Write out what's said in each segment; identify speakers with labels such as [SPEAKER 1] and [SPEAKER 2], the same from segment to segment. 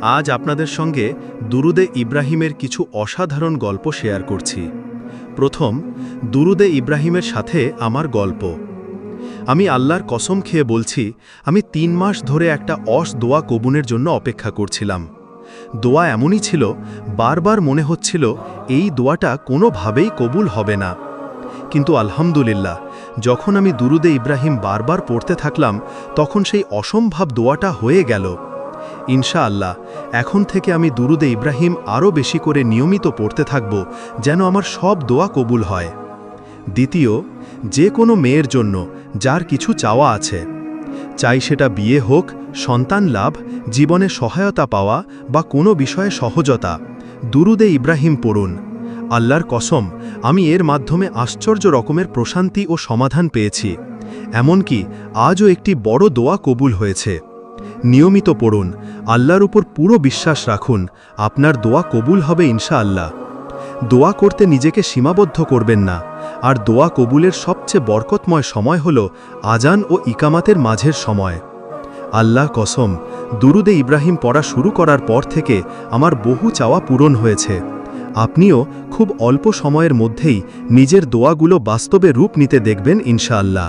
[SPEAKER 1] আজ আপনাদের সঙ্গে দুরুদে ইব্রাহিমের কিছু অসাধারণ গল্প শেয়ার করছি। প্রথম, দুরুদে ইব্রাহিমের সাথে আমার গল্প। আমি আল্লাহর কসম খেয়ে বলছি, আমি ৩ মাস ধরে একটা দোয়া কবুলের জন্য অপেক্ষা করছিলাম। দোয়া এমনই ছিল, বারবার মনে হচ্ছিল এই দোয়াটা কোনোভাবেই কবুল হবে না। কিন্তু আলহামদুলিল্লাহ, যখন আমি দুরুদে ইব্রাহিম বারবার পড়তে থাকলাম, তখন সেই অসম্ভব দোয়াটা হয়ে গেল। ইনশাআল্লাহ, এখন থেকে আমি দুরুদে ইব্রাহিম আরও বেশি করে নিয়মিত পড়তে থাকব, যেন আমার সব দোয়া কবুল হয়। দ্বিতীয়, যে কোনো মেয়ের জন্য যার কিছু চাওয়া আছে, চাই সেটা বিয়ে হোক, সন্তান লাভ, জীবনে সহায়তা পাওয়া বা কোনো বিষয়ে সহজতা, দুরুদে ইব্রাহিম পড়ুন। আল্লাহর কসম, আমি এর মাধ্যমে আশ্চর্য রকমের প্রশান্তি ও সমাধান পেয়েছি। এমনকি আজও একটি বড় দোয়া কবুল হয়েছে। নিয়মিত পড়ুন, আল্লাহর উপর পুরো বিশ্বাস রাখুন, আপনার দোয়া কবুল হবে ইনশাআল্লাহ। দোয়া করতে নিজেকে সীমাবদ্ধ করবেন না। আর দোয়া কবুলের সবচেয়ে বরকতময় সময় হল আজান ও ইকামাতের মাঝের সময়। আল্লাহ কসম, দুরুদে ইব্রাহিম পড়া শুরু করার পর থেকে আমার বহু চাওয়া পূরণ হয়েছে। আপনিও খুব অল্প সময়ের মধ্যেই নিজের দোয়াগুলো বাস্তবে রূপ নিতে দেখবেন ইনশাআল্লাহ।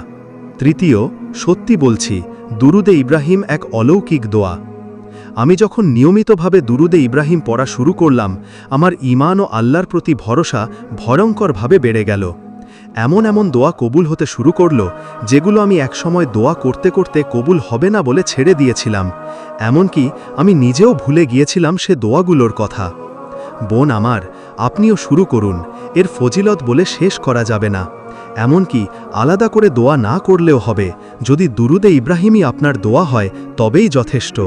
[SPEAKER 1] তৃতীয়, সত্যি বলছি, দুরুদে ইব্রাহিম এক অলৌকিক দোয়া। আমি যখন নিয়মিতভাবে দুরুদে ইব্রাহিম পড়া শুরু করলাম, আমার ঈমান ও আল্লাহর প্রতি ভরসা ভয়ঙ্করভাবে বেড়ে গেল। এমন এমন দোয়া কবুল হতে শুরু করল, যেগুলো আমি একসময় দোয়া করতে করতে কবুল হবে না বলে ছেড়ে দিয়েছিলাম। এমনকি আমি নিজেও ভুলে গিয়েছিলাম সে দোয়াগুলোর কথা। বোন আমার, আপনিও শুরু করুন, এর ফজিলত বলে শেষ করা যাবে না। এমনকি আলাদা করে দোয়া না করলেও হবে, যদি দুরুদে ইব্রাহিমই আপনার দোয়া হয় তবেই যথেষ্ট।